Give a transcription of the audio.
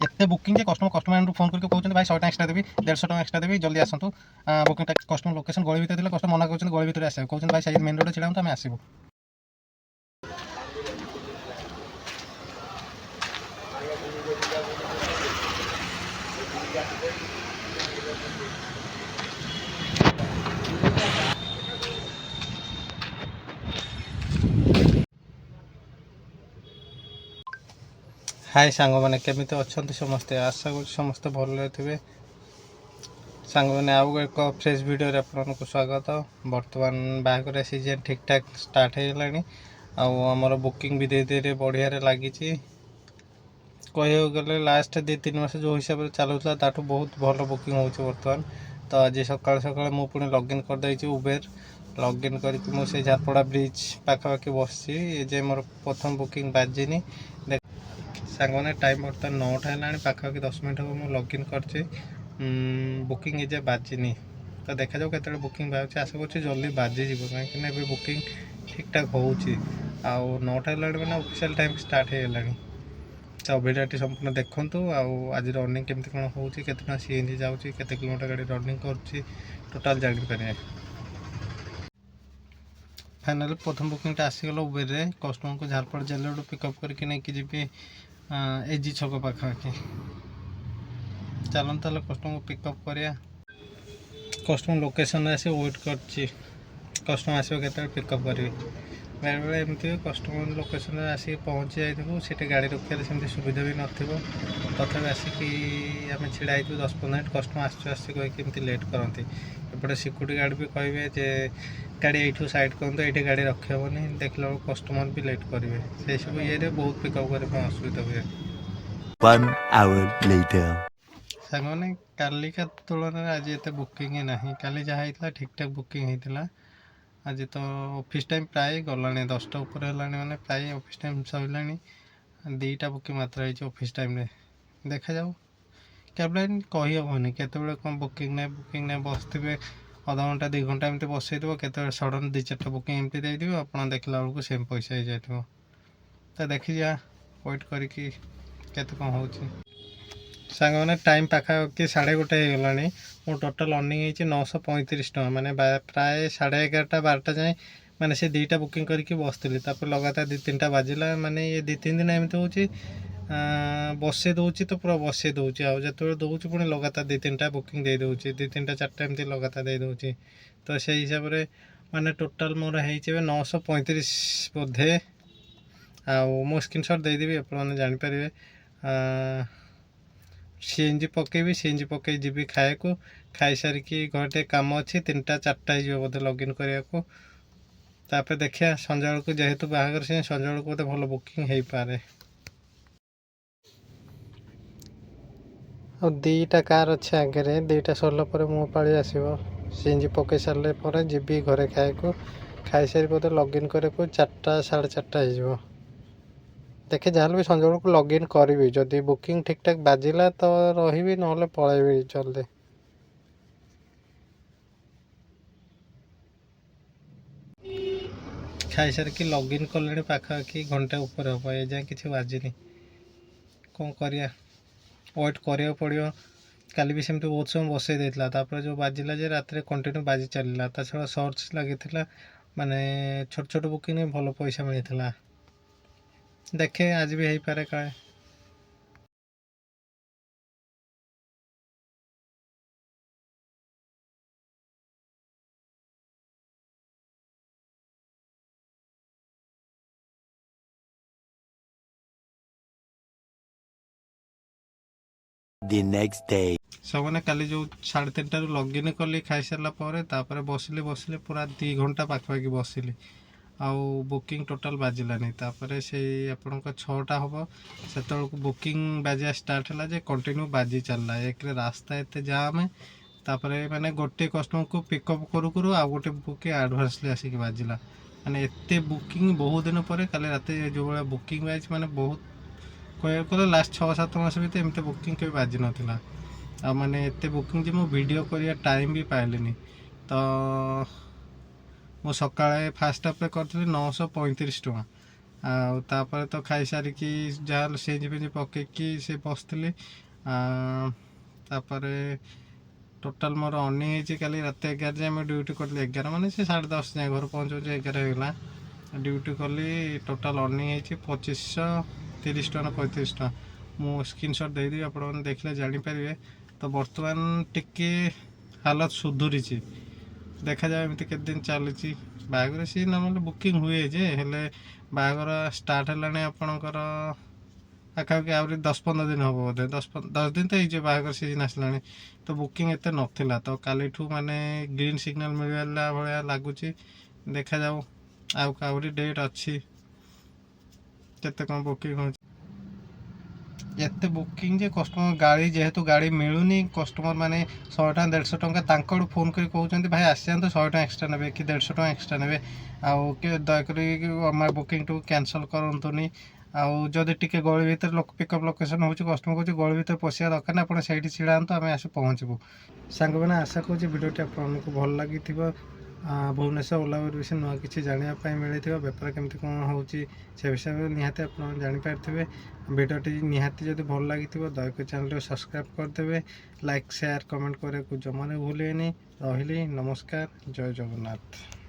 एत बुकिंग जे customer phone करके कहते भाई 100 टका एक्सट्रा देवी 150 टका एक्सट्रा देवी जल्दी आसतु बुकिंग कस्टमर लोकेशन गली भीतर कस्टमर मना कर गली भीतर आसे कहते भाई सही मेन रोड छिड़ा आम आसबू। हाय सांग मैंने केमी अच्छा समस्ते आशा कर समस्ते भल थे सांग मैंने आउ एक फ्रेश वीडियो आपको स्वागत। बर्तमान बाहागर सीजन ठीक ठाक स्टार्ट हो गलानी आमर बुकिंग भी धीरे धीरे बढ़िया लगी कह लास्ट 2-3 मास जो हिसाब से चलूला ताठू बहुत भल बुकिंग हो बर्तमान। तो आज सका सका मुझे लॉगिन करदे उबेर लॉगिन करके मुझे झारपड़ा ब्रिज पाखापाखि बसी जे मोर प्रथम बुकिंग बाजिनी सांग मैंने टाइम बर्तमान 9टा है पाखापाखि 10 मिनट हम मुझे लॉगिन कर बुकिंग एजे बाजिनी। तो देखा जाऊ केत बुकिंग बाहर आशा कर जल्दी बाजिज कहीं बुकिंग ठीक ठाक हो 9टा है मैंने ऑफिशियल टाइम स्टार्ट हो गलानी। तो भिडियोटी संपूर्ण देखूँ आज रनिंग केमती कौन हो केतना सीएनजी जाऊँगी केते किलोमीटर गाड़ी रनिंग कर टोटाल जापर। फाइनाली प्रथम बुकिंगटा आसीगला उबेर कस्टमर को झारपड़ा जेल रोड पिकअप करके नहीं जी एजी छक पाखापाखि चलता कस्टमर को पिकअप करिया। कस्टमर लोकेशन आसी वेट कर कस्टमर आसो के पिकअप करेंगे बेले बेले एमती कस्टमर लोकेशन आसिक पहुँची जाइए सीटे गाड़ी रखिए सेमती सुविधा भी नथिबो तथापि आसिक आम छिड़ा 10-15 मिनट कस्टमर आसमती लेट करती एपटे सिक्यूरीटी गार्ड भी कहे जे गाड़ी ये साइड करूँ ये गाड़ी रखेबनी देखला कस्टमर भी लेट करेंगे से सब ये बहुत पिकअप करने असुविधा हुए। 1 hour later सांग कालिका तुलन आज एत बुकिंग ना काली जहाँ होता ठीक ठाक बुकिंग होता आज तो ऑफिस टाइम प्राय गला 10टा ऊपर है मैंने प्राय ऑफिस टाइम सरला 2टा बुकिंग मात्र है ऑफिस टाइम रे देखा जाऊ कैब लाइन कही हेनी केत कौन बुकिंग ना बसते अधा घंटा 2 घंटा एमती बसई के सडन 2-4टा बुकिंग एमती देदेव आप देखला बेलू सेम पैसा हो जाए। तो देखी जा वेट करके कौन हो सांग मैंने टाइम पाखापाखि 1:30 हो गला मो टोटाल अर्निंग होती 935 टका माने प्राय 11:30-12टा जाए मैंने से 2टा बुकिंग करके बसती लगातार 2-3टा बाजिला माने ये 2-3 दिन एमती हो बसई दूसरी तो पूरा बसई दूसरी आते दूसरी पुणी लगातार 2-3टा बुकिंग दे दूसरी 2-3टा-4टा एमती लगातार दे दूसरी। तो से हिसाब से माने टोटाल मोर हो 935 बोधे मो स्क्रीनशॉट देदेवी आपने जापर। सीएनजी पकेबी सीएनजी पकई जी खाए को खाई सारिकी घरे कम अच्छी 3टा-4टा हो बोधे लॉगिन करने को तापर देखिया संजा को जेहेतु बाहागर से संजा को बोधे भल बुकिंग हो पारे। 2टा कार अच्छे आगे 2टा सरला मो पाली आसो सीएनजी पकई सारे पर जी घरे खाए को खाई सारी बोधे लॉगिन करे को 4टा-4:30 हो देखे जहाँ भी संजा को लॉगिन करी जदि बुकिंग ठीक ठाक बाजिला तो रही ना पलैबी जल्दी। खाई सारिकी लॉगिन कले पाखापाखि घंटे ऊपर हम ए जाए कि बाजिनी कौन करिया वेट करा पड़ो। काली भी सेमती बहुत समय बसई देता जो बाजिला जे रात कंटिन्यू बाजी चलला ता छड़ा सर्च लगी माने छोट छोट बुकिंग भल पैसा मिलता देखे आज भी हो पारे काले। the next day सब मैंने काली जो 3:30 लॉगिन कली खाई सारापर बसिली बसिली पूरा 2 घंटा पाखापाखि बसिली आउ बुकिंग टोटाल बाजिलानी तापर से आपण 6टा हम से बुकिंग बाजिया स्टार्ट है कंटिन्यू बाजी चलला एक रास्ता एत जाम तापर मैंने गोटे कस्टमर को पिकअप करू करू आ गोटे बुकिंग आडभांसली आसिक बाजिला माने एत बुकिंग बहुत दिन पर काली रात जो भाया बुकिंग बाजी मैंने बहुत कह लास्ट 6-7 मास भर एमती बुकिंग कभी बाजी नाला आ माने एत बुकिंग जो वीडियो करिया टाइम भी पाइलिनी। तो मो सकाळे फास्ट हाफ करी 935 टका ଆଉ ତାପରେ ତ ଖାଇସାରିକି ଯାହା ସେଞ୍ଜି ଫେଞ୍ଜି ପକେଇକି ସେ ବସିଥିଲି। ତାପରେ ଟୋଟାଲ୍ ମୋର ଅର୍ଣ୍ଣିଂ ହେଇଛି କାଲି ରାତି 11 ଯାଏଁ ମୁଁ ଡ୍ୟୁଟି କଲି। 11 ମାନେ ସେ 10:30 ଯାଏଁ ଘରେ ପହଞ୍ଚୁ 11 ହେଇଗଲା। ଡ୍ୟୁଟି କଲି, ଟୋଟାଲ୍ ଅର୍ଣ୍ଣିଂ ହେଇଛି 2530 ଟଙ୍କା ନା 35 ଟଙ୍କା। ମୁଁ ସ୍କ୍ରିନଶଟ୍ ଦେଇଦେବି, ଆପଣମାନେ ଦେଖିଲେ ଜାଣିପାରିବେ। ତ ବର୍ତ୍ତମାନ ଟିକେ ହାଲତ ସୁଧୁରିଛି, ଦେଖାଯାଉ ଏମିତି କେତେ ଦିନ ଚାଲିଛି। ବାହାଘର ସିଏ ନର୍ମାଲି ବୁକିଂ ହୁଏ ଯେ, ହେଲେ ବାହାଘର ଷ୍ଟାର୍ଟ ହେଲାଣି ଆପଣଙ୍କର ପାଖାପାଖି ଆହୁରି 10-15 ଦିନ ହେବ ବୋଧେ, 10 ଦିନ ତ ହେଇଯିବ, ବାହାଘର ସିଜନ୍ ଆସିଲାଣି। ତ ବୁକିଂ ଏତେ ନଥିଲା, ତ କାଲିଠୁ ମାନେ ଗ୍ରୀନ୍ ସିଗ୍ନାଲ୍ ମିଳିଲା ଭଳିଆ ଲାଗୁଛି। ଦେଖାଯାଉ, ଆଉ ଆହୁରି ଡେଟ୍ ଅଛି, କେତେ କ'ଣ ବୁକିଂ ହେଉଛି। ଏତେ ବୁକିଂ ଯେ କଷ୍ଟମର ଗାଡ଼ି, ଯେହେତୁ ଗାଡ଼ି ମିଳୁନି, କଷ୍ଟମର ମାନେ 100 ଟଙ୍କା 150 ଟଙ୍କା ତାଙ୍କ ଆଡ଼ୁ ଫୋନ୍ କରି କହୁଛନ୍ତି ଭାଇ ଆସିଯାଆନ୍ତୁ, 100 ଟଙ୍କା ଏକ୍ସଟ୍ରା ନେବେ କି 150 ଟଙ୍କା ଏକ୍ସଟ୍ରା ନେବେ, ଆଉ କି ଦୟାକରି ଆମ ବୁକିଂଟାକୁ କ୍ୟାନସଲ୍ କରନ୍ତୁନି। ଆଉ ଯଦି ଟିକେ ଗଳି ଭିତରେ ପିକଅପ୍ ଲୋକେସନ୍ ହେଉଛି, କଷ୍ଟମର କହୁଛି ଗଳି ଭିତରେ ପଶିବା ଦରକାର ନାହିଁ, ଆପଣ ସେଇଠି ଛିଡ଼ା ହୁଅନ୍ତୁ, ଆମେ ଆସି ପହଞ୍ଚିବୁ। ସାଙ୍ଗମାନେ, ଆଶା କରୁଛି ଭିଡ଼ିଓଟି ଆପଣଙ୍କୁ ଭଲ ଲାଗିଥିବ। ଭୁବନେଶ୍ୱର ଓଲାବେର ବିଷୟରେ ନୂଆ କିଛି ଜାଣିବା ପାଇଁ ମିଳିଥିବ, ବେପାର କେମିତି କ'ଣ ହେଉଛି ସେ ବିଷୟରେ ନିହାତି ଆପଣ ଜାଣିପାରିଥିବେ। ଭିଡ଼ିଓଟି ନିହାତି ଯଦି ଭଲ ଲାଗିଥିବ ଦୟାକରି ଚ୍ୟାନେଲଟିକୁ ସବସ୍କ୍ରାଇବ୍ କରିଦେବେ। ଲାଇକ୍, ସେୟାର, କମେଣ୍ଟ କରିବାକୁ ଜମାରୁ ଭୁଲିବେନି। ରହିଲି, ନମସ୍କାର, ଜୟ ଜଗନ୍ନାଥ।